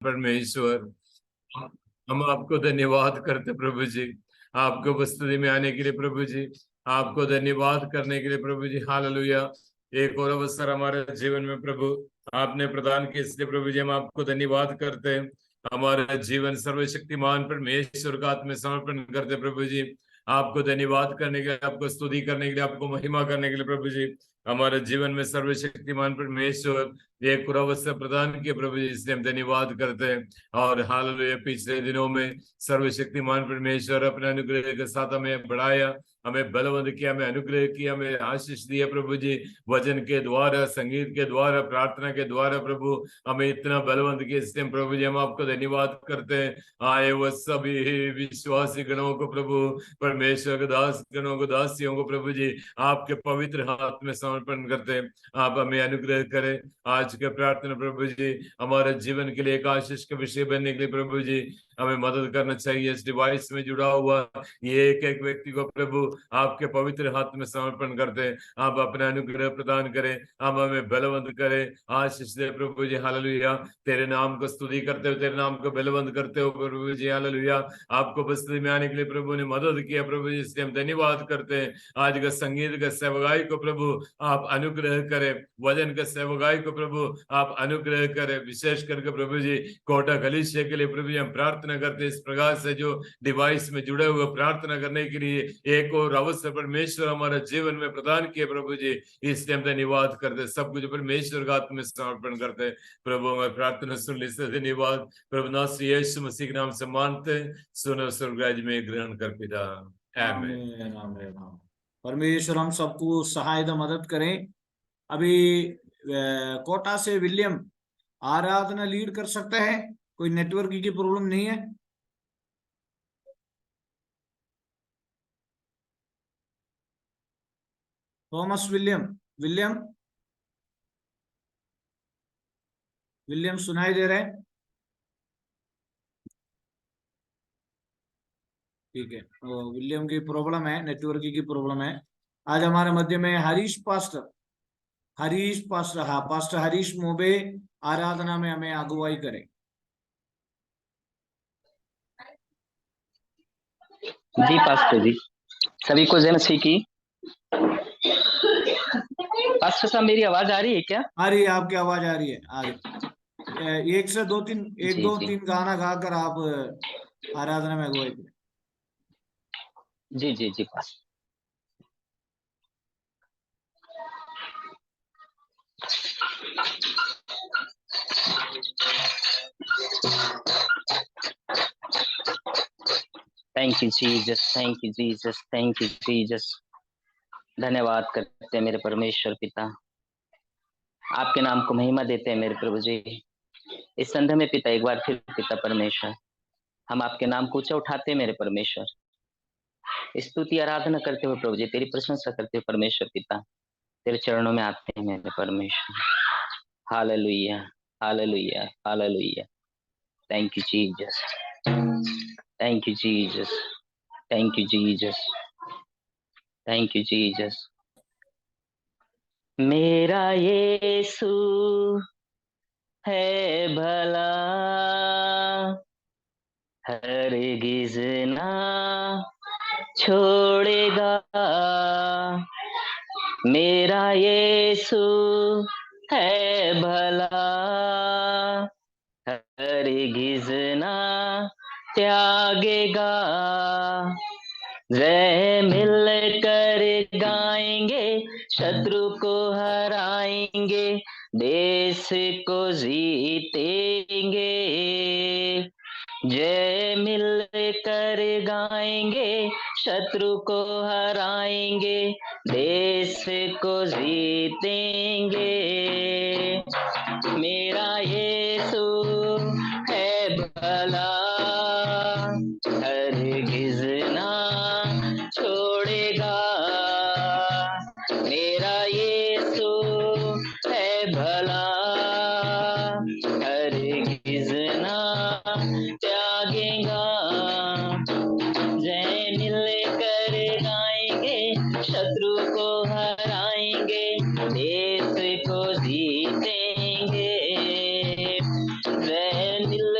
परमेश्वर, हम आपको धन्यवाद करते प्रभु जी, आपको उपस्थिति में आने के लिए प्रभु जी, आपको धन्यवाद करने के लिए प्रभु जी। हालेलुया। एक और अवसर हमारे जीवन में प्रभु आपने प्रदान किया, इसलिए प्रभु जी हम आपको धन्यवाद करते हैं। हमारा जीवन सर्वशक्तिमान परमेश्वर का आत्म समर्पण करते प्रभु जी। आपको धन्यवाद करने के लिए, आपको स्तुति करने के लिए, आपको महिमा करने के लिए प्रभु जी। हमारे जीवन में सर्वशक्तिमान परमेश्वर एक और अवसर प्रदान किए प्रभु जी, इसलिए हम धन्यवाद करते हैं। और हालेलुया, पिछले दिनों में सर्वशक्तिमान परमेश्वर अपने अनुग्रह के साथ हमें बढ़ाया, हमें बलवंत किया, हमें अनुग्रह किया, हमें आशीष दिया प्रभु जी। वचन के द्वारा, संगीत के द्वारा, प्रार्थना के द्वारा प्रभु हमें इतना बलवंत किया, इसलिए प्रभु जी हम आपको धन्यवाद करते हैं। आए वह सभी विश्वासी गणों को प्रभु, परमेश्वर के दास गणों को, दासियों को प्रभु जी आपके पवित्र हाथ में समर्पण करते हैं। आप हमें अनुग्रह करें। आज के प्रार्थना प्रभु जी हमारे जीवन के लिए एक आशीष का विषय बनने के लिए प्रभु जी हमें मदद करना चाहिए। इस डिवाइस में जुड़ा हुआ ये एक एक व्यक्ति को प्रभु आपके पवित्र हाथ में समर्पण करते हैं। आप अपना अनुग्रह प्रदान करें, आप हमें बलवंत करें, आशीष दे प्रभु जी। हालेलुया। तेरे नाम को स्तुति करते हो, तेरे नाम को बलवंत करते हो प्रभु जी। हालेलुया। आपको बस्ती में आने के लिए प्रभु ने मदद किया प्रभु जी, इसलिए हम धन्यवाद करते हैं। आज का संगीत का सेवकाई को प्रभु आप अनुग्रह करें, वजन का सेवकाई को प्रभु आप अनुग्रह करें, विशेष करके प्रभु जी कोटा कलीसिया के लिए प्रभु जी हम प्रार्थना करते हैं। इस प्रकार से जो डिवाइस में जुड़े हुए प्रार्थना करने के लिए एक और अवसर परमेश्वर हमारे जीवन में प्रदान किए प्रभु जी, इसलिए हम धन्यवाद करते, सब कुछ परमेश्वर का हाथ में समर्पण करते। प्रभु हमारी प्रार्थना सुन ली, धन्यवाद प्रभु नासरी यीशु मसीह के नाम से मानते, सुनो स्वर्गराज में ग्रहण कर पिता। आमीन। आमीन। परमेश्वर हम सबको सहायता मदद करें। अभी कोटा से विलियम आराधना लीड कर सकते हैं, कोई नेटवर्क की प्रॉब्लम नहीं है। थॉमस विलियम विलियम विलियम सुनाई दे रहे हैं? ठीक है, विलियम की प्रॉब्लम है, नेटवर्क की प्रॉब्लम है। आज हमारे मध्य में हरीश पास्टर हाँ पास्टर हरीश मोबे आराधना में हमें अगुवाई करें। जी पास्टर जी, सभी को जय मसीह की। पास्टर साहब मेरी आवाज आ रही है क्या? आ रही है, आपकी आवाज आ रही है। आ रही एक से दो तीन, एक दो तीन गाना गाकर आप आराधना में अगुवाई करें। जी जी जी pastor. Thank you Jesus, thank you Jesus, thank you Jesus. धन्यवाद करते हैं मेरे परमेश्वर पिता, आपके नाम को महिमा देते हैं मेरे प्रभु जी। इस संध्या में पिता एक बार फिर पिता परमेश्वर हम आपके नाम को ऊंचा उठाते हैं मेरे परमेश्वर, स्तुति आराधना करते हुए प्रभु जी, तेरी प्रशंसा करते हुए परमेश्वर पिता तेरे चरणों में आते हैं मेरे परमेश्वर। Hallelujah, hallelujah, hallelujah. Thank you Jesus, thank you Jesus, thank you Jesus, thank you Jesus. मेरा यीशु है भला, हरगिज़ ना छोड़ेगा। मेरा यीशु है भला, हरगिज़ ना त्यागेगा। जय मिल कर गाएंगे, शत्रु को हराएंगे, देश को जीतेंगे। जय मिल कर गाएंगे, शत्रु को हराएंगे, देश को जीतेंगे। मेरा यीशु है भला, हरगिज़ ना छोड़ेगा। मेरा यीशु है भला, हरगिज़ ना त्यागेगा। जय मिल कर गाएंगे, शत्रु को हराएंगे, देश को जीतेंगे। जय मिल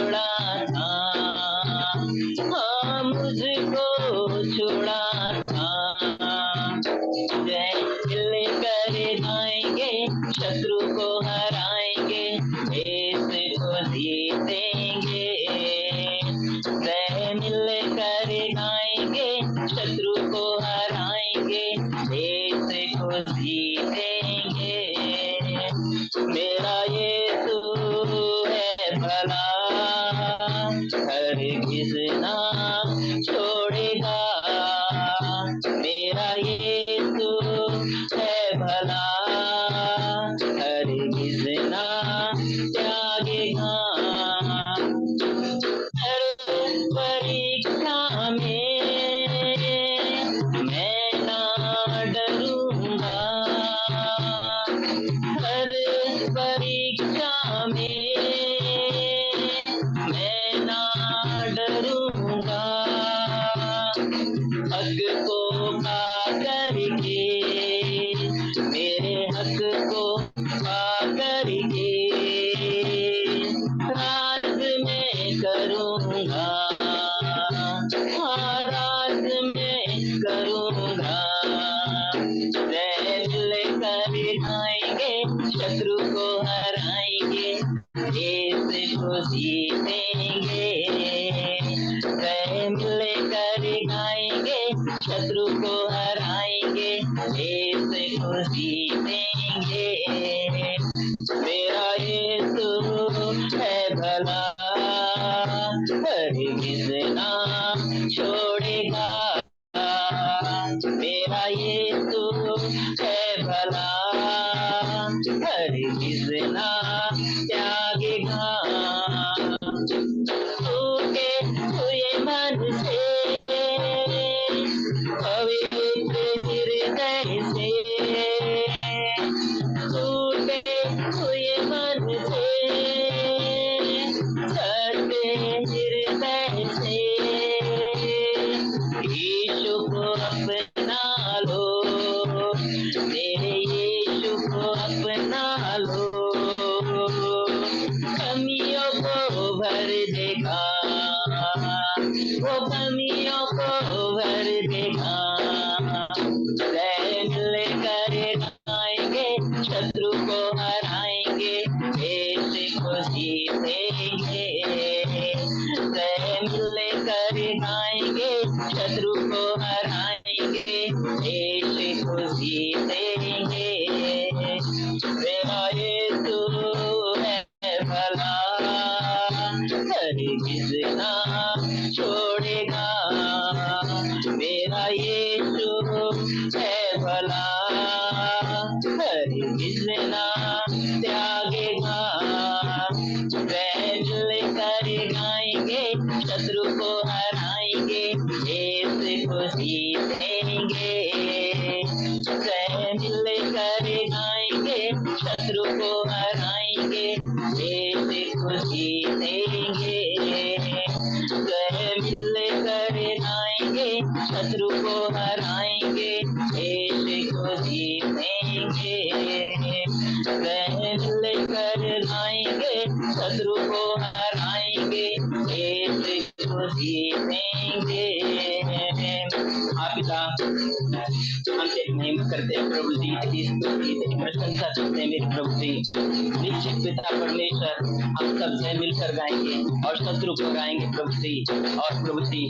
छोड़ा था, हाँ मुझको छोड़ा था। जय मिलकर गाएंगे, शत्रु को हराएंगे, देश को जीतेंगे। जय मिलकर गाएंगे, शत्रु को हराएंगे, देश को जीतेंगे। मेरा यीशु है भला, हरगिज़ ना छोड़ेगा। मेरा यीशु है भला, हरगिज़ ना त्यागेगा। हर परीक्षा में मैं ना डरूंगा, हर परीक्षा में मैं ना डरूंगा। हक को पा करके, मेरे हक को पा करके राज में करूंगा, हाँ राज में करूंगा। जय मिलकर गाएंगे, शत्रु को हराएंगे, देश को जीतेंगे। जय मिलकर गाएंगे, शत्रु को हराएंगे, देश को जीतेंगे। मेरा यीशु है भला, हरगिज़ ना छोड़ेगा। मेरा यीशु है भला, हरगिज़ ना त्यागेगा। टूटे हुए मन से, पवित्र हृदय से, टूटे हुए मन से, सच्चे हृदय से यीशु को अपना लो, मेरे यीशु को अपना लो। कमियों को भर देगा, वो कमियों को भर देगा। जय मिलकर गाएंगे, शत्रु को हराएंगे, देश को जीतेंगे। जय मिलकर गाएंगे, शत्रु को हराएंगे, देश को जीतेंगे। मेरा यीशु है भला, हरगिज़ ना छोड़ेगा। मेरा यीशु है भला, हरगिज़ ना त्यागेगा। जय मिलकर गाएंगे, शत्रु को हराएंगे, देश को जीतेंगे। जय मिलकर गाएंगे, शत्रु को हराएंगे, देश को जीतेंगे। जय मिलकर गाएंगे, शत्रु को हराएंगे, देश को जीतेंगे। जय मिलकर गाएंगे, शत्रु को हराएंगे, देश को जीतेंगे। हाँ पिता, हम तेरी महिमा करते हैं प्रभु जी, तेरी स्तुति तेरी प्रशंसा करते हैं मेरे प्रभु जी। निश्चित पिता परमेश्वर, हम सब जय मिलकर गाएंगे और शत्रु को हराएंगे प्रभु जी। और प्रभु जी,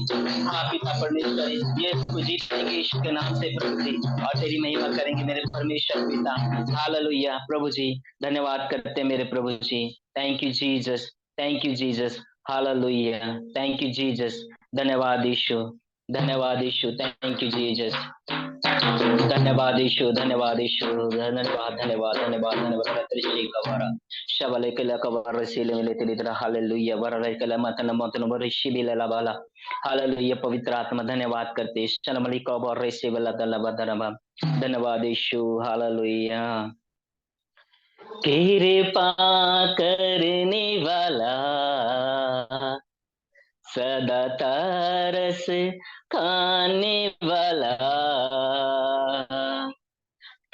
हाँ पिता परमेश्वर, यीशु को जीतेंगे यीशु के नाम से प्रभु जी, और तेरी महिमा करेंगे मेरे परमेश्वर पिता। हालेलुया प्रभु जी, धन्यवाद करते हैं मेरे प्रभु जी। Thank you Jesus, thank you Jesus, hallelujah, thank you Jesus. धन्यवाद यीशु, धन्यवाद यीशु, थैंक यू जीसस। धन्यवाद यीशु, धन्यवाद यीशु, धन्यवाद धन्यवाद धन्यवाद धन्यवाद त्रिशे कवरा शबले कला कवर रसीले मिले तेरी तरह। हालेलुया वरले कला मतन मतन बरिशी बिला बाला। हालेलुया पवित्र आत्मा धन्यवाद करते शनमली कवर रसी वाला धन्यवाद धन्यवाद यीशु। हालेलुया कृपा करने वाला, सदा तरस खाने वाला,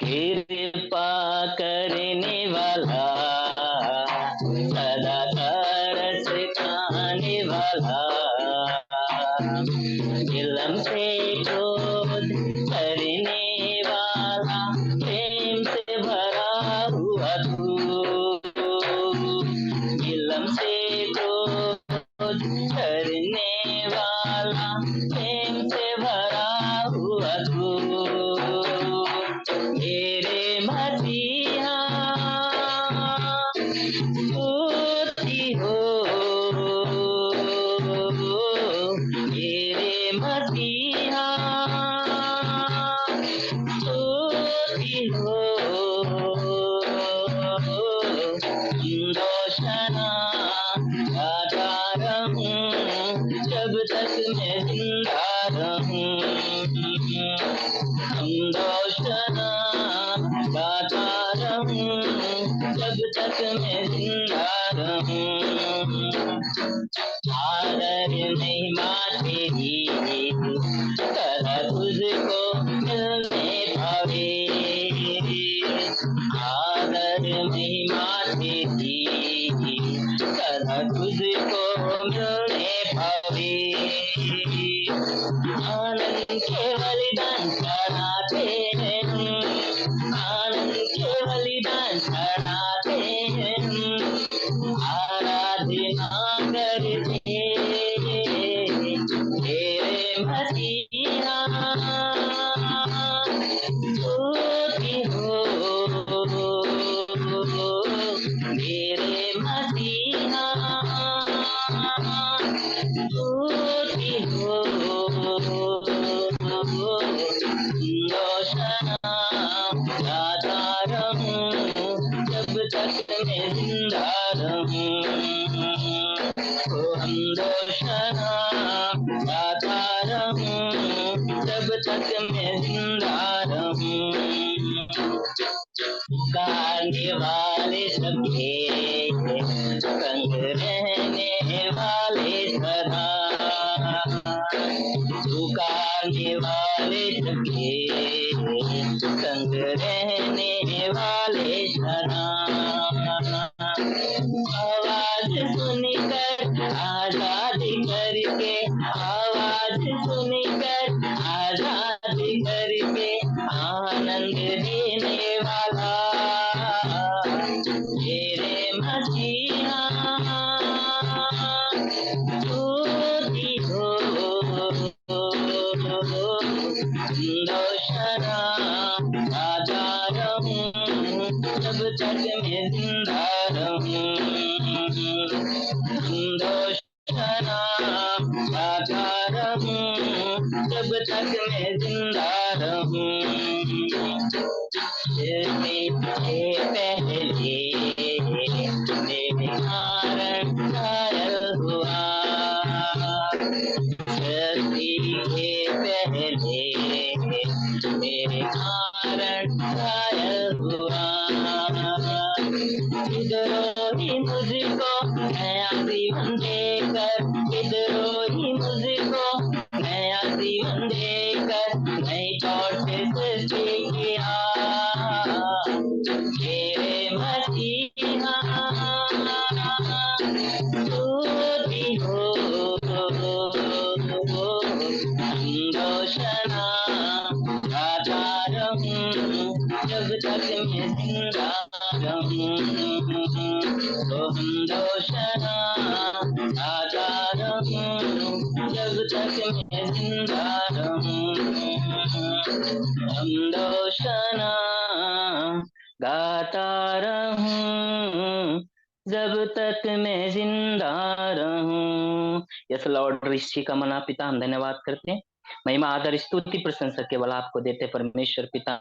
कृपा करने वाला, सदा तरस खाने वाला, इलम से क्रोध करने वाला, प्रेम से भरा हुआ तू, इलम से क्रोध करने वाला, प्रेम से भरा हुआ तू, मेरे मसीहा स्तुति हो, मेरे मसीहा स्तुति हो, दोषना गाता रहूं जब तक मैं जिंदा रहूं, दोषना गाता रहूं जब तक मैं जिंदा रहूं, आदर महिमा तेरी कदा तुझको मिलने पावे, आदर महिमा तेरी कदा तुझको मिलने पावे, आनंद के बलिदान चढ़ाते हैं, आनंद के बलिदान चढ़ाते हैं, आराधना करते तेरे मसीहा स्तुति हो, मेरे मसीहा स्तुति हो, दोषना गाता रहूं जब तक मैं जिंदा रहूं, हम दोषना गाता रहूं जब तक मैं जिंदा रहूं, पुकारने वाले सबके संग रहने वाले सदा, पुकारने वाले सबके संग रहने वाले सदा, आवाज सुनकर आजाद करके, आवाज सुनकर आजाद करके, आनंद देने वाला मेरे मसीहा स्तुति हो, दोषना गाता रहूं जब तक मैं जिंदा रहूं, दोषना गाता रहूं जब तक मैं जिंदा रहूं, पहले मेरे कारण घायल हुआ, सृष्टि के पहले मेरे कारण घायल हुआ, विद्रोही मुझको नया जीवन देकर, विद्रोही मुझको नया जीवन देकर, नई तौर से सृष्टि किया, मेरे मसीहा स्तुति हो, दोषना गाता रहूं जब तक मैं जिंदा रहूं, हम दोषना गाता रहूं जब तक मैं जिंदा रहूं, हम दोषना गाता रहूं जब तक मैं जिंदा रहूं। यस लॉर्ड, ऋषि का मना पिता हम धन्यवाद करते हैं, महिमा आदर स्तुति प्रशंसा केवल आपको देते परमेश्वर पिता।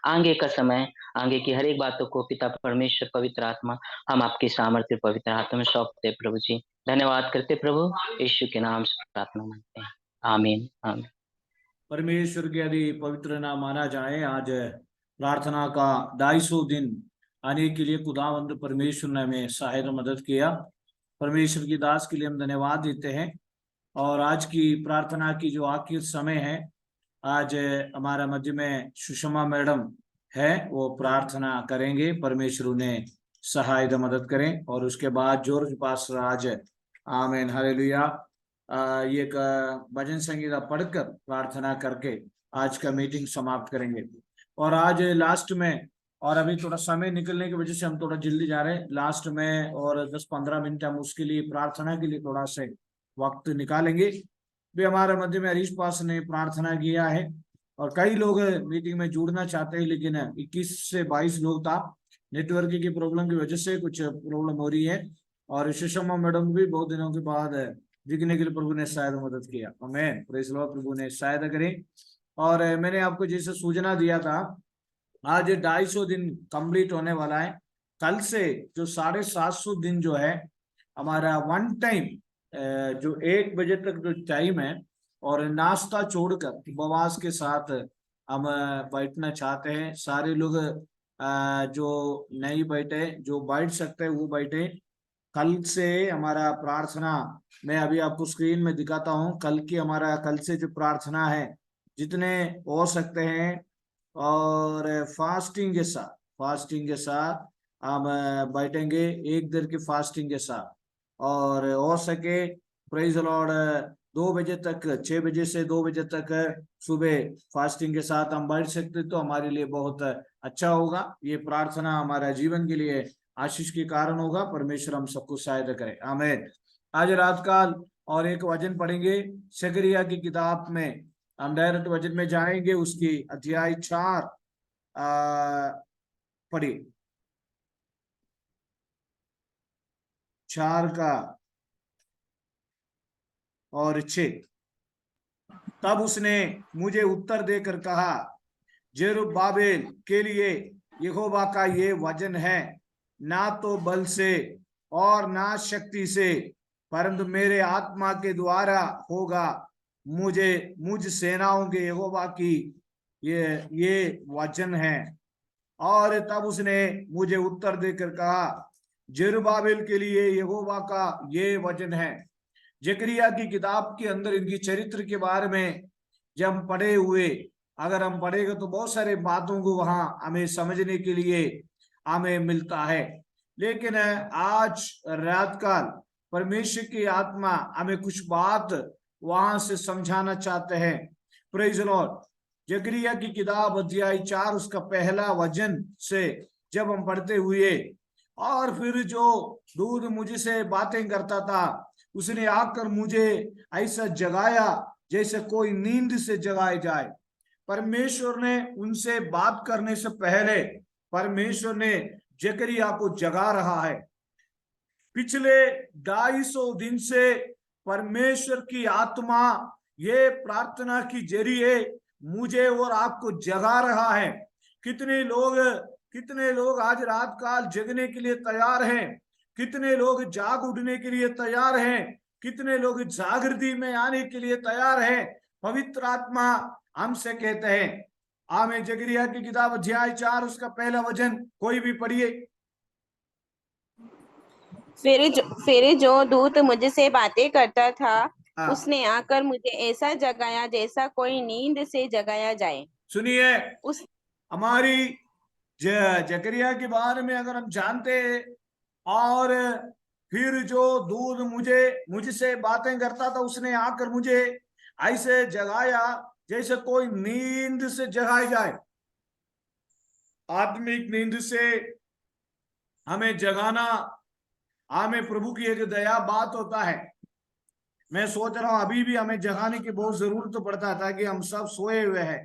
आगे का समय, आगे की हर एक बातों को पिता परमेश्वर पवित्र आत्मा हम आपके सामर्थ्य पवित्र हाथों में सौंपते प्रभु जी। धन्यवाद करते प्रभु, यीशु के नाम से प्रार्थना मांगते हैं, आमीन आमीन। परमेश्वर के यदि पवित्र नाम माना जाए, आज प्रार्थना का 250 दिन आने के लिए खुदावंद परमेश्वर ने हमें सहायता मदद किया। परमेश्वर की दास के लिए हम धन्यवाद देते हैं। और आज की प्रार्थना की जो आखिर समय है, आज हमारा मध्य में सुषमा मैडम है, वो प्रार्थना करेंगे, परमेश्वर उन्हें सहायता मदद करें। और उसके बाद जॉर्ज पास्टर आज आमीन, हालेलुया। ये एक भजन संगीता पढ़कर प्रार्थना करके आज का मीटिंग समाप्त करेंगे। और आज लास्ट में, और अभी थोड़ा समय निकलने की वजह से हम थोड़ा जल्दी जा रहे हैं, लास्ट में और 10-15 मिनट हम उसके लिए प्रार्थना के लिए थोड़ा से वक्त निकालेंगे। भी हमारे मध्य में हरीश पास ने प्रार्थना किया है और कई लोग मीटिंग में जुड़ना चाहते हैं, लेकिन 21 से 22 लोग था, नेटवर्क की प्रॉब्लम की वजह से कुछ प्रॉब्लम हो रही है। और सुषमा मैडम भी बहुत दिनों के बाद दिखने के लिए प्रभु ने शायद मदद किया। आमीन, प्रेज़ द लॉर्ड, प्रभु ने शायद करें। और मैंने आपको जैसे सूचना दिया था, आज 250 दिन कंप्लीट होने वाला है। कल से जो 750 दिन जो है हमारा वन टाइम, जो 1 बजे तक जो टाइम है, और नाश्ता छोड़कर उपवास के साथ हम बैठना चाहते हैं। सारे लोग जो नहीं बैठे, जो बैठ सकते हैं वो बैठे। कल से हमारा प्रार्थना, मैं अभी आपको स्क्रीन में दिखाता हूँ। कल से जो प्रार्थना है, जितने हो सकते हैं, और फास्टिंग के साथ हम बैठेंगे, एक दिन की फास्टिंग के साथ। और हो सके प्रेज लॉर्ड 2 बजे तक, 6 बजे से 2 बजे तक सुबह फास्टिंग के साथ हम बैठ सकते, तो हमारे लिए बहुत अच्छा होगा। ये प्रार्थना हमारा जीवन के लिए आशीष के कारण होगा। परमेश्वर हम सबको सहायता करे। आमीन। आज रात काल और एक वचन पढ़ेंगे शकरिया की किताब में। हम डायरेक्ट वचन में जाएंगे, उसकी अध्याय 4 पढ़िए, 4 का और 6। तब उसने मुझे उत्तर देकर कहा, जेरुब्बाबेल के लिए यहोवा का ये वचन है, ना तो बल से और ना शक्ति से, परंतु मेरे आत्मा के द्वारा होगा। मुझ सेनाओं के यहोवा की ये वचन है। और तब उसने मुझे उत्तर देकर कहा, जेरुब्बाबेल के लिए यहोवा का ये वचन है। जकरिया की किताब के अंदर इनकी चरित्र के बारे में जब हम पढ़े हुए, अगर हम पढ़ेगा तो बहुत सारे बातों को वहां हमें समझने के लिए हमें मिलता है। लेकिन आज रात काल परमेश्वर की आत्मा हमें कुछ बात वहां से समझाना चाहते हैं। Praise the lord. जकरिया की किताब अध्याय 4 उसका पहला वचन से जब हम पढ़ते हुए, और फिर जो दूध मुझसे बातें करता था, उसने आकर मुझे ऐसा जगाया जैसे कोई नींद से जगाए जाए। परमेश्वर ने उनसे बात करने से पहले परमेश्वर ने जकरिया को जगा रहा है। पिछले 250 दिन से परमेश्वर की आत्मा ये प्रार्थना की जरिए मुझे और आपको जगा रहा है। कितने लोग आज रात काल जगने के लिए तैयार हैं, कितने लोग जाग उठने के लिए तैयार हैं, कितने लोग जागृति में आने के लिए तैयार हैं। पवित्र आत्मा हमसे कहते हैं। आमीन। जकरिया की किताब अध्याय 4 उसका पहला वचन कोई भी पढ़िए। फिर जो दूत मुझसे बातें करता था, हाँ। उसने आकर मुझे ऐसा जगाया जैसा कोई नींद से जगाया जाए। सुनिए, उस हमारी जकरिया के बारे में अगर हम जानते हैं, और फिर जो दूध मुझसे बातें करता था, उसने आकर मुझे ऐसे जगाया जैसे कोई नींद से जगाया जाए। आत्मिक नींद से हमें जगाना, हमें प्रभु की एक दया बात होता है। मैं सोच रहा हूं अभी भी हमें जगाने की बहुत जरूरत पड़ता था कि हम सब सोए हुए हैं।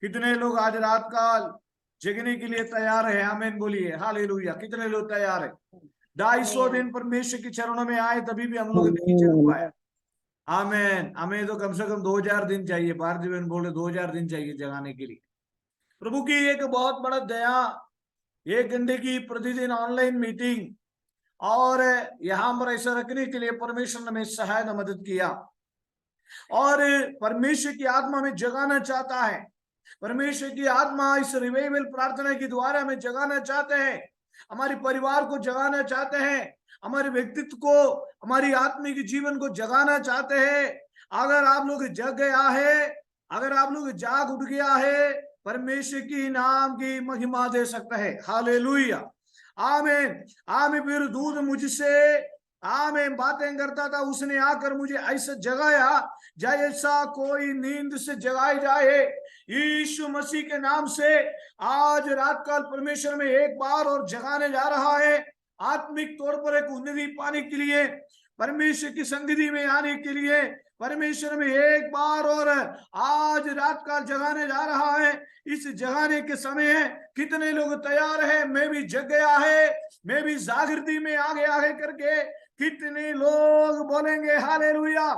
कितने लोग आज रात काल जगने के लिए तैयार है? आमीन बोलिए, हालेलुया। कितने लोग तैयार है? 250 दिन परमेश्वर के चरणों में आए, तभी भी हम लोग नहीं जग पाया। आमीन। हमें तो कम से कम 2000 दिन चाहिए। भारत जीवन बोले 2000 दिन चाहिए जगाने के लिए। प्रभु की एक बहुत बड़ा दया, 1 घंटे की प्रतिदिन ऑनलाइन मीटिंग, और यहां पर ऐसा रखने के लिए परमेश्वर ने हमें सहायता मदद किया। और परमेश्वर की आत्मा में जगाना चाहता है। परमेश्वर की आत्मा इस रिवाइवल प्रार्थना के द्वारा हमें जगाना चाहते हैं, हमारे परिवार को जगाना चाहते हैं, हमारे व्यक्तित्व को, हमारी आत्मिक जीवन को जगाना चाहते हैं। अगर आप लोग जग गया है, अगर आप लोग जाग उठ गया है, परमेश्वर की नाम की महिमा दे सकता है। हालेलुया, आमीन। आमीन। फिर दूध मुझसे मैं बातें करता था, उसने आकर मुझे ऐसा जगाया जैसा कोई नींद से जगाई जाए। यीशु मसीह के नाम से आज रात काल परमेश्वर में एक बार और जगाने जा रहा है, आत्मिक तौर पर एक उन्नति पाने के लिए, परमेश्वर की संगति में आने के लिए, परमेश्वर में एक बार और आज रात काल जगाने जा रहा है। इस जगाने के समय है, कितने लोग तैयार है? मैं भी जग गया है, मैं भी जागृति में आगे आगे करके कितने लोग बोलेंगे हालेलुया।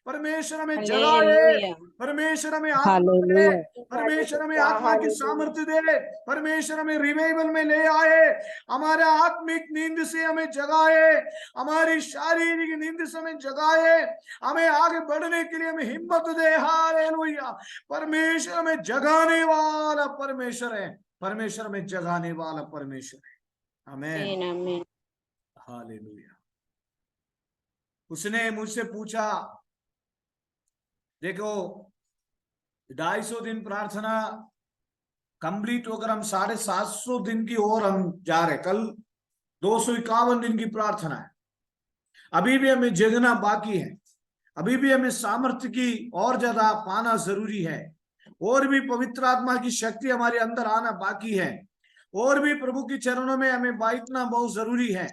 परमेश्वर हमें जगाए, हालेलुया, परमेश्वर हमें आत्मा दे, हालेलुया, परमेश्वर हमें आत्मा की सामर्थ्य दे, परमेश्वर हमें रिवाइवल में ले आए, हमारे आत्मिक नींद से हमें जगाए, हमारी शारीरिक नींद से हमें जगाए, हमें आगे बढ़ने के लिए हमें हिम्मत दे। हालेलुया। परमेश्वर हमें जगाने वाला परमेश्वर है, परमेश्वर हमें जगाने वाला परमेश्वर है। आमीन, आमीन। हालेलुया। उसने मुझसे पूछा, देखो 250 दिन प्रार्थना कंप्लीट होकर हम 750 दिन की ओर हम जा रहे। कल 251 दिन की प्रार्थना है। अभी भी हमें जगना बाकी है, अभी भी हमें सामर्थ्य की और ज्यादा पाना जरूरी है, और भी पवित्र आत्मा की शक्ति हमारे अंदर आना बाकी है, और भी प्रभु के चरणों में हमें बैठना बहुत जरूरी है,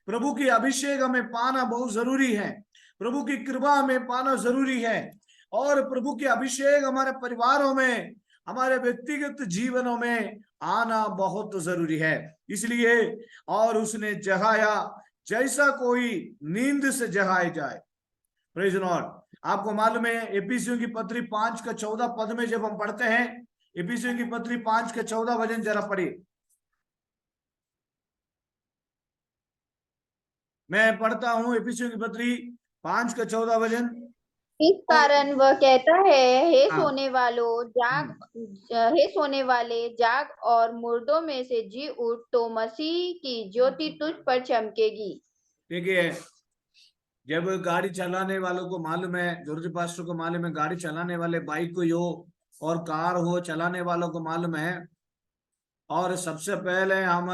प्रभु की अभिषेक हमें पाना बहुत जरूरी है, प्रभु की कृपा हमें पाना जरूरी है, और प्रभु की अभिषेक हमारे परिवारों में, हमारे व्यक्तिगत जीवनों में आना बहुत जरूरी है। इसलिए और उसने जगाया जैसा कोई नींद से जगाए जाए। Praise the Lord. आपको मालूम है एफिसियों की पत्री 5:14 पद में जब हम पढ़ते हैं, एफिसियों की पत्री 5:14 वचन जरा पढ़िए। मैं पढ़ता हूं एफिसियों की पत्री 5:14 वचन। इस कारण वह कहता है, हे हाँ। सोने वालों जाग, हे सोने वाले जाग और मुर्दों में से जी उठ, तो मसीह की ज्योति तुझ पर चमकेगी। देखिए, जब गाड़ी चलाने वालों को मालूम है, जॉर्ज पास्टर को मालूम है, गाड़ी चलाने वाले बाइक को हो और कार हो, चलाने वालों को मालूम है, और सबसे पहले हम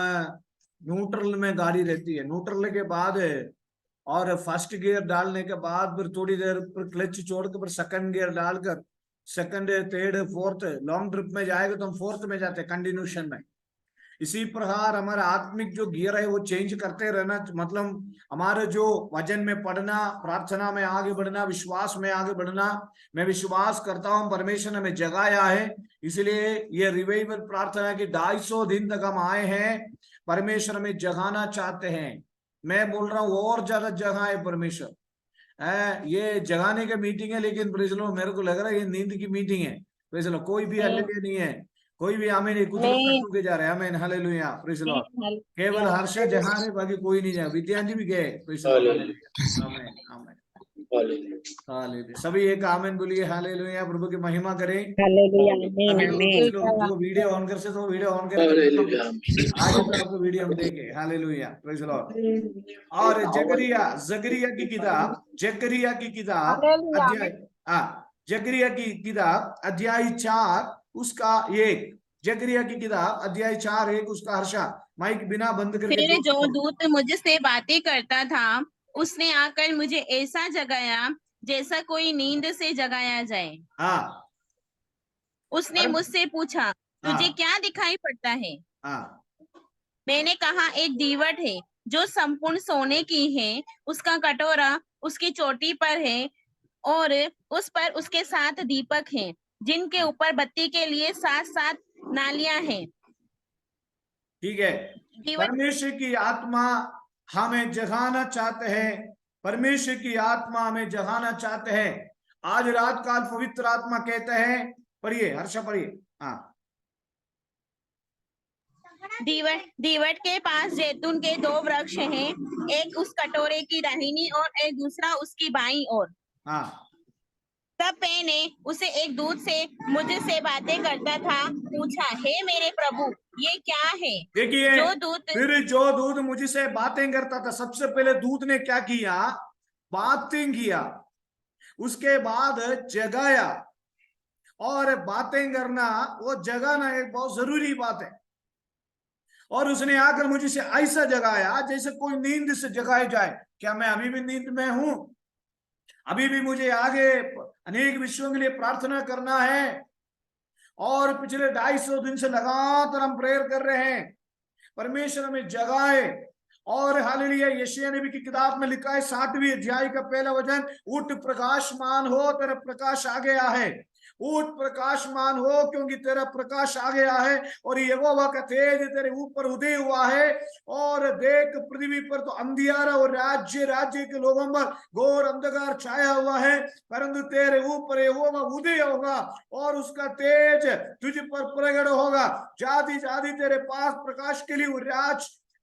न्यूट्रल में गाड़ी रहती है, न्यूट्रल के बाद और फर्स्ट गियर डालने के बाद फिर थोड़ी देर पर क्लच छोड़कर फिर सेकंड गियर डालकर second, third, fourth, long trip में जाएगा तो हम फोर्थ में जाते हैं कंटिन्यूशन में। इसी प्रकार हमारा आत्मिक जो गियर है वो चेंज करते रहना, मतलब हमारे जो वजन में पढ़ना, प्रार्थना में आगे बढ़ना, विश्वास में आगे बढ़ना। मैं विश्वास करता हूं परमेश्वर ने हमें जगाया है, इसलिए ये रिवाइवल प्रार्थना की 250 दिन तक हम आए हैं। परमेश्वर हमें जगाना चाहते हैं। मैं बोल रहा हूँ और ज्यादा जगाए परमेश्वर। ये जगाने की मीटिंग है, लेकिन प्रेज़ द लॉर्ड मेरे को लग रहा है ये नींद की मीटिंग है। प्रेज़ द लॉर्ड कोई भी हालेलुया नहीं है, कोई भी आमीन नहीं, कुछ लोग कट के जा रहे हैं। आमीन, हालेलुया, प्रेज़ द लॉर्ड। केवल हर्ष जहाँ है, बाकी कोई नहीं जाए। विद्यांजी भी गए, प्रेज़ द लॉर्ड, हालेलुया, आमीन, आमीन, हालेलुया। सभी एक आमीन बोलिए, हालेलुया, प्रभु की महिमा करें। हालेलुया, अभी आमीन, कुछ लोग आमीन। जो वीडियो ऑन कर से तो वीडियो ऑन करके आगे तो आपको वीडियो हम देखे। Hallelujah, praise the Lord. और जकरिया की किताब, जकरिया की किताब अध्याय, जकरिया की किताब अध्याय 4 उसका 1, जकरिया की किताब अध्याय 4:1 उसका हर्षा माइक बिना बंद करके फिर देखो। जो दूत मुझसे बातें करता था, उसने आकर मुझे ऐसा जगाया जैसा कोई नींद से जगाया जाए। हाँ, उसने मुझसे पूछा, तुझे हाँ, क्या दिखाई पड़ता है? हाँ, मैंने कहा, एक दीवट है जो संपूर्ण सोने की है, उसका कटोरा उसकी चोटी पर है और उस पर उसके 7 दीपक हैं, जिनके ऊपर बत्ती के लिए 7-7 नालियां हैं। ठीक है। दीवट परमेश्वर की आत्मा हमें जगाना चाहते हैं, परमेश्वर की आत्मा हमें जगाना चाहते हैं। आज रात काल पवित्र आत्मा कहते हैं, पढ़िए हर्षा, पढ़िए। हाँ, दीवट के पास जैतून के 2 वृक्ष हैं, एक उस कटोरे की दाहिनी ओर, एक दूसरा उसकी बाईं ओर। हाँ, तब मैंने उसे एक दूत से मुझसे बातें करता था पूछा, हे मेरे प्रभु, ये क्या है? देखिए, जो दूत फिर जो दूत मुझसे बातें करता था, सबसे पहले दूत ने क्या किया? बातें किया, उसके बाद जगाया। और बातें करना, वो जगाना एक बहुत जरूरी बात है। और उसने आकर मुझसे ऐसा जगाया जैसे कोई नींद से जगाए जाए। क्या मैं अभी भी नींद में हूं? अभी भी मुझे आगे अनेक विषयों के लिए प्रार्थना करना है। और पिछले 250 दिन से लगातार हम प्रेयर कर रहे हैं, परमेश्वर हमें जगाए। और हालेलुया, यशायाह नबी की किताब में लिखा है 7वीं अध्याय का पहला वचन, उठ प्रकाशमान हो, तेरा प्रकाश आ गया है। उठ प्रकाशमान हो, क्योंकि तेरा प्रकाश आ गया है और यहोवा का तेज तेरे ऊपर उदय हुआ है। और देख, पृथ्वी पर तो अंधियारा और राज्य राज्य के लोगों पर घोर अंधकार छाया हुआ है, परंतु तेरे ऊपर यहोवा उदय होगा और उसका तेज तुझ पर प्रकट होगा। जाति जाति तेरे पास प्रकाश के लिए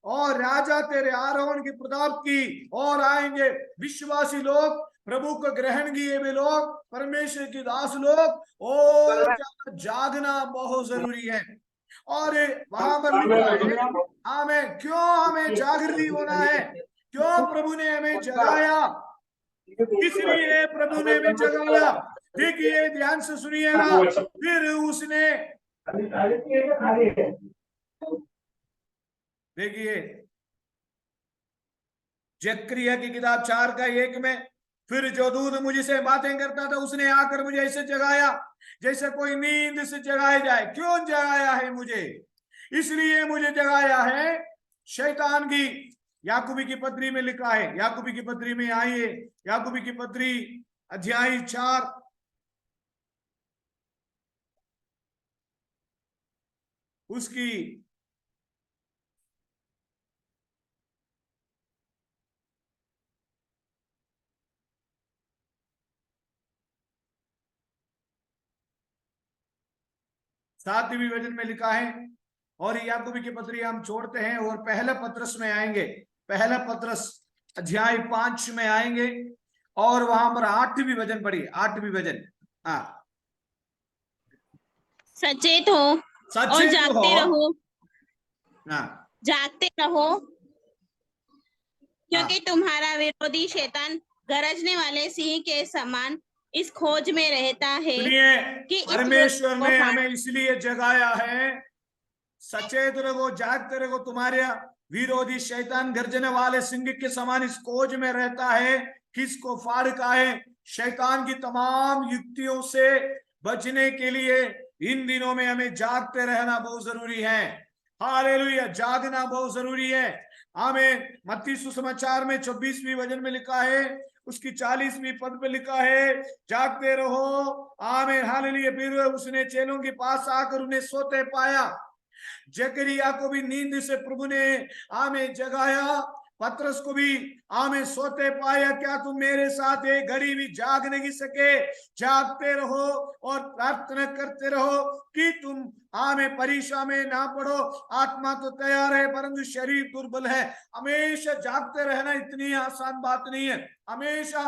और राजा तेरे आरोहण की प्रताप की और आएंगे। विश्वासी लोग, प्रभु को ग्रहण किए हुए लोग, परमेश्वर की दास लोग, और जागना बहुत जरूरी है। और वहां पर लिखा है, हमें क्यों हमें जागृति होना है, क्यों प्रभु ने हमें जगाया, इसलिए प्रभु ने हमें जगाया। देखिए, ध्यान से सुनिएगा। फिर उसने, देखिए जकरिया की किताब 4:1 में, फिर जो दूत मुझसे बातें करता था उसने आकर मुझे ऐसे जगाया जैसे कोई नींद से जगाया जाए। क्यों जगाया है मुझे? इसलिए मुझे जगाया है शैतान की, याकूबी की पत्री में लिखा है। याकूबी की पत्री में आइए, याकूबी की पत्री अध्याय 4 उसकी 7वीं वचन में लिखा है। और याकूबी की पत्री हम छोड़ते हैं और पहला पत्रस में आएंगे। पहला पत्रस अध्याय 5 में आएंगे और वहां पर 8वीं वचन पढ़िए। 8वीं वचन, हाँ, सचेत हो और सचेत जागते हो। रहो, हाँ, जागते रहो, हाँ, क्योंकि तुम्हारा विरोधी शैतान गरजने वाले सिंह के समान इस खोज में रहता है सुनिए, कि इस परमेश्वर युग को ने फाड़। हमें इसलिए जगाया है, सचेत रहो, जागते रहो। तुम्हारे विरोधी शैतान गर्जने वाले सिंह के समान इस खोज में रहता है, किसको फाड़ खाए। शैतान की तमाम युक्तियों से बचने के लिए इन दिनों में हमें जागते रहना बहुत जरूरी है। हालेलुया, जागना बहुत जरूरी है। हमें मत्ती सुसमाचार में 24वीं वचन में लिखा है, उसकी 40वीं पद पे लिखा है, जागते रहो। आमीन, हालेलुया। फिर उसने चेलों के पास आकर उन्हें सोते पाया। जकरिया को भी नींद से प्रभु ने आमे जगाया, पत्रस को भी आमे सोते पाया। क्या तुम मेरे साथ एक घड़ी भी जाग नहीं सके? जागते रहो और प्रार्थना करते रहो कि तुम आमे परीक्षा में ना पड़ो। आत्मा तो तैयार है परंतु शरीर दुर्बल है। हमेशा जागते रहना इतनी आसान बात नहीं है। हमेशा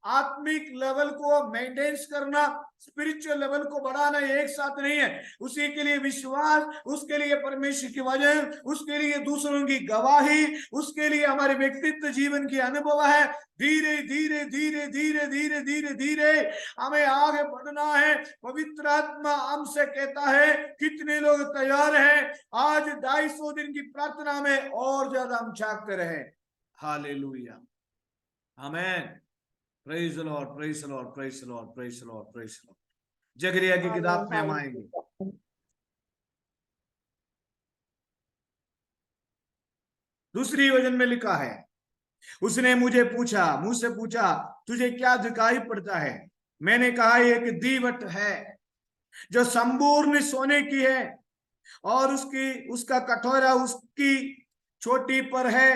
आत्मिक लेवल को मेंटेन करना, स्पिरिचुअल लेवल को बढ़ाना एक साथ नहीं है। उसी के लिए विश्वास, उसके लिए परमेश्वर की वचन, उसके लिए दूसरों की गवाही, उसके लिए हमारे व्यक्तित्व जीवन की अनुभव है। धीरे धीरे धीरे धीरे धीरे धीरे धीरे हमें आगे बढ़ना है। पवित्र आत्मा हमसे कहता है, कितने लोग तैयार हैं आज 250 दिन की प्रार्थना में और ज्यादा हम जागते रहे। Hallelujah, amen. Praise the lord, praise the lord, praise the lord, praise the lord, praise the lord. जकरिया की किताब में हम आएंगे। दूसरी वचन में लिखा है, उसने मुझसे पूछा तुझे क्या दिखाई पड़ता है? मैंने कहा एक दीवट है जो संपूर्ण सोने की है और उसका कटोरा उसकी चोटी पर है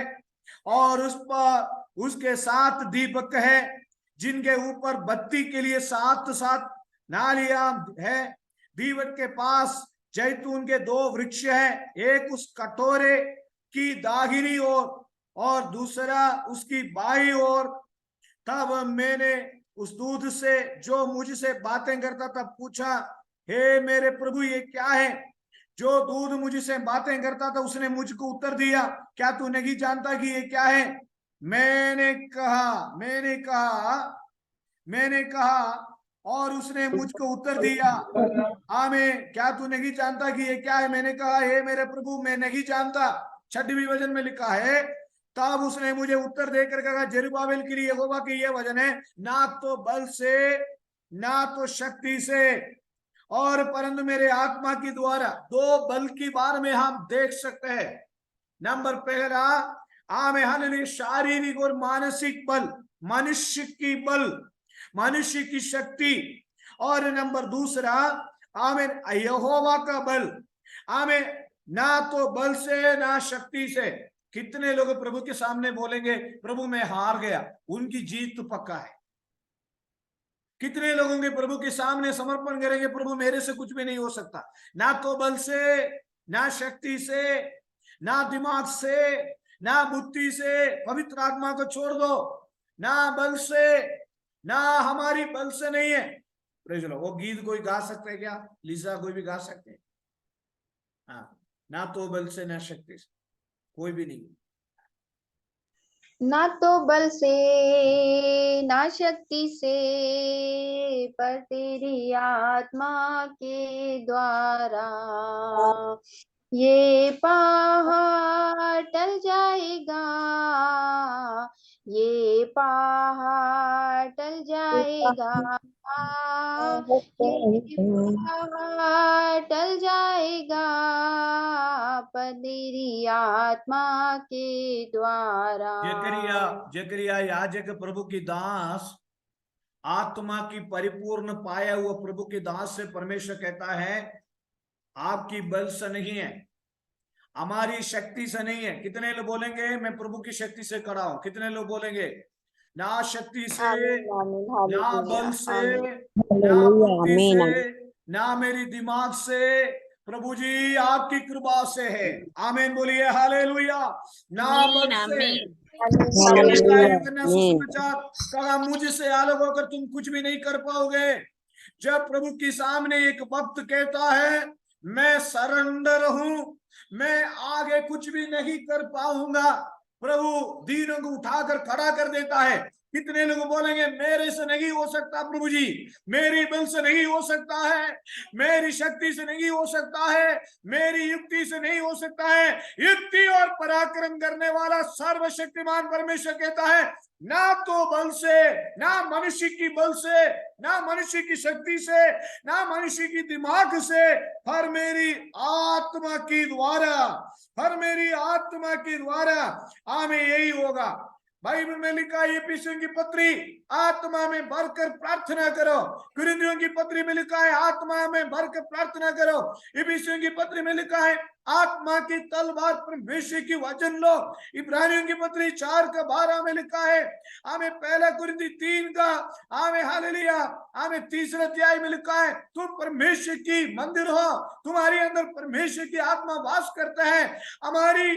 और उस पर उसके 7 दीपक है जिनके ऊपर बत्ती के लिए 7 नालियां है। दीवट के पास जैतून के 2 वृक्ष है, एक उस कटोरे की दाहिनी ओर और दूसरा उसकी बाईं ओर। तब मैंने उस दूत से जो मुझसे बातें करता था पूछा, हे मेरे प्रभु ये क्या है? जो दूत मुझसे बातें करता था उसने मुझको उत्तर दिया, क्या तू नहीं जानता कि ये क्या है? मैंने कहा और उसने मुझको उत्तर दिया, आमीन, क्या तू नहीं जानता कि ये क्या है? मैंने कहा, हे मेरे प्रभु मैं नहीं जानता। 6वीं वचन में लिखा है, तब उसने मुझे उत्तर देकर कहा, जेरुब्बाबेल के लिए यहोवा की यह वचन है, ना तो बल से ना तो शक्ति से और परंतु मेरे आत्मा के द्वारा। दो बल की बार में हम देख सकते हैं। नंबर पहला, आमे हालेलुया, शारीरिक और मानसिक बल, मनुष्य की बल, मनुष्य की शक्ति। और नंबर दूसरा, आमेन, यहोवा का बल। आमेन, ना तो बल से ना शक्ति से। कितने लोग प्रभु के सामने बोलेंगे, प्रभु मैं हार गया, उनकी जीत तो पक्का है। कितने लोगों के प्रभु के सामने समर्पण करेंगे, प्रभु मेरे से कुछ भी नहीं हो सकता, ना तो बल से ना शक्ति से ना दिमाग से ना बुद्धि से, पवित्र आत्मा को छोड़ दो, ना बल से ना हमारी बल से नहीं है। Praise the Lord. वो गीत कोई गा सकते है क्या? लीजा कोई भी गा सकते हैं? हाँ, ना तो बल से ना शक्ति से, कोई भी नहीं। ना तो बल से ना शक्ति से, पर तेरी आत्मा के द्वारा। ये पहाड़ टल जाएगा, ये पहाड़ टल जाएगा, ये पहाड़ टल जाएगा, पर तेरी आत्मा के द्वारा। जकरिया याजक प्रभु की दास, आत्मा की परिपूर्ण पाया हुआ प्रभु के दास से परमेश्वर कहता है, आपकी बल से नहीं है, हमारी शक्ति से नहीं है। कितने लोग बोलेंगे मैं प्रभु की शक्ति से खड़ा हूं? कितने लोग बोलेंगे ना शक्ति से ना बल से ना बुद्धि से ना मेरी दिमाग से, प्रभु जी आपकी कृपा से है। आमीन बोलिए हालेलुया। ना बल से। सुसमाचार कहा, मुझसे अलग होकर तुम कुछ भी नहीं कर पाओगे। जब प्रभु के सामने एक भक्त कहता है मैं सरेंडर हूं, मैं आगे कुछ भी नहीं कर पाऊंगा, प्रभु दीनों को उठाकर खड़ा कर देता है। कितने लोग बोलेंगे मेरे से नहीं हो सकता प्रभु जी, मेरी बल से नहीं हो सकता है, मेरी शक्ति से नहीं हो सकता है, मेरी युक्ति से नहीं हो सकता है। युक्ति और पराक्रम करने वाला सर्वशक्तिमान परमेश्वर कहता है, ना तो बल से ना मनुष्य की बल से ना मनुष्य की शक्ति से ना मनुष्य की दिमाग से, पर मेरी आत्मा के द्वारा, पर मेरी आत्मा के द्वारा। आमीन, यही होगा। बाइबल में लिखा है, एफिसियों की पत्री, आत्मा में भरकर प्रार्थना करो। कुरिन्थियों की पत्री में लिखा है, आत्मा में भरकर प्रार्थना करो। एफिसियों की पत्री में लिखा है, आत्मा की तलवार परमेश्वर की वचन लो। इब्रानियों की पत्री 4:12 में लिखा है। हमें पहला कुरिन्थी 3 का हमें हालेलुया हमें 3रा अध्याय में लिखा है, तुम परमेश्वर की मंदिर हो, तुम्हारे अंदर परमेश्वर की आत्मा वास करता है। हमारी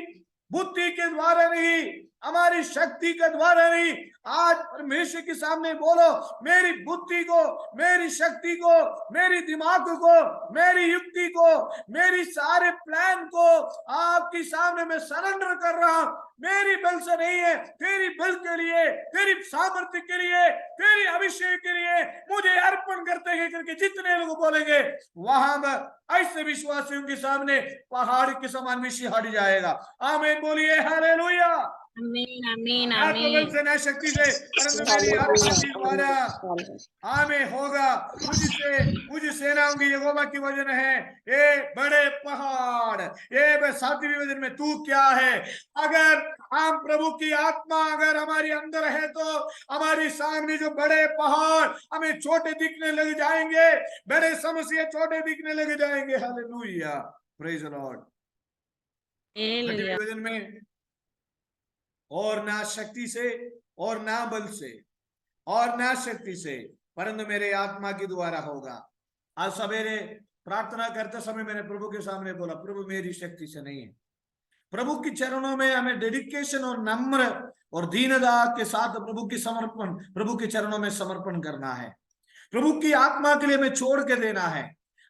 बुद्धि के द्वारा नहीं, हमारी शक्ति के द्वारा नहीं। आज परमेश्वर के सामने बोलो, मेरी बुद्धि को, मेरी शक्ति को, मेरी दिमाग को, मेरी युक्ति को, मेरी सारे प्लान को आपके सामने मैं सरेंडर कर रहा हूं। मेरी बल से नहीं है, तेरी बल के लिए, तेरी सामर्थ्य के लिए, तेरी अभिषेक के लिए मुझे अर्पण करते हैं करके जितने लोग बोलेंगे, वहां ऐसे विश्वासियों के सामने पहाड़ के समान विषय हट जाएगा। आमीन बोलिए हालेलुया। आमीन आमीन ना तो बल से ना शक्ति से, परंतु मेरी आत्मा के द्वारा। आमीन होगा। मुझ सेनाओं की यहोवा की वचन है, ये बड़े पहाड़, ये 7वीं वचन में, तू क्या है? अगर हम प्रभु की आत्मा अगर हमारे अंदर है तो हमारे सामने जो बड़े पहाड़ हमें छोटे दिखने लग जाएंगे, बड़े समस्या छोटे दिखने लग जाएंगे। Hallelujah, praise the lord. 8वें वचन में, और ना शक्ति से और ना बल से और ना शक्ति से, परंतु मेरे आत्मा के द्वारा होगा। आज सवेरे प्रार्थना करते समय मैंने प्रभु के सामने बोला, प्रभु मेरी शक्ति से नहीं है। प्रभु के चरणों में हमें डेडिकेशन और नम्र और दीनता के साथ प्रभु की समर्पण, प्रभु के चरणों में समर्पण करना है। प्रभु की आत्मा के लिए हमें छोड़ के देना है।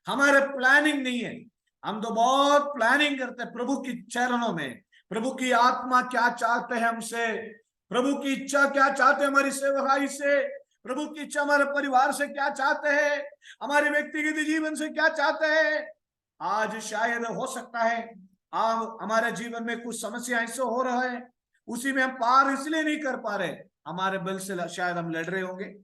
हमारे प्लानिंग नहीं है, हम तो बहुत प्लानिंग करते हैं। प्रभु की चरणों में प्रभु की आत्मा क्या चाहते हैं हमसे, प्रभु की इच्छा क्या चाहते हैं हमारी सेवकाई से, प्रभु की इच्छा हमारे परिवार से क्या चाहते हैं, हमारे व्यक्तिगत जीवन से क्या चाहते हैं। आज शायद हो सकता है आप हमारे जीवन में कुछ समस्या ऐसे हो रहा है, उसी में हम पार इसलिए नहीं कर पा रहे, हमारे बल से शायद हम लड़ रहे होंगे।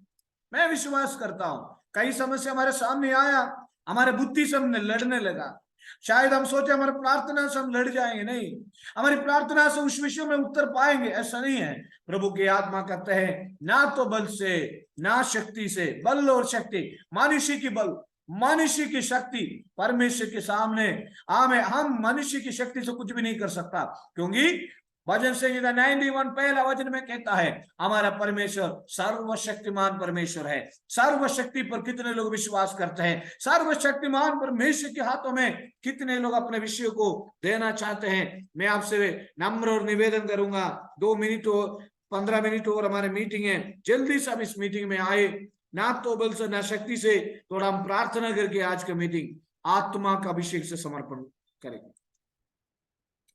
मैं विश्वास करता हूं कई समस्या हमारे सामने आया, हमारे बुद्धि से हमने लड़ने लगा, शायद हम सोचे हमारे प्रार्थना से हम लड़ जाएंगे, नहीं, हमारी प्रार्थना से उस विषय में उत्तर पाएंगे, ऐसा नहीं है। प्रभु की आत्मा कहते हैं ना तो बल से ना शक्ति से, बल और शक्ति मनुष्य की बल, मनुष्य की शक्ति परमेश्वर के सामने हम मनुष्य की शक्ति से कुछ भी नहीं कर सकता, क्योंकि भजन संहिता 91 पहला वचन में कहता है हमारा परमेश्वर सर्वशक्तिमान परमेश्वर है। सर्वशक्ति पर कितने लोग विश्वास करते हैं? सर्वशक्तिमान परमेश्वर के हाथों में कितने लोग अपने विषय को देना चाहते हैं? मैं आपसे नम्र और निवेदन करूंगा, 2 मिनट और 15 मिनट और हमारे मीटिंग है, जल्दी से हम इस मीटिंग में आए, ना तो बल से ना शक्ति से, थोड़ा हम प्रार्थना करके आज का मीटिंग आत्मा का अभिषेक से समर्पण करेंगे।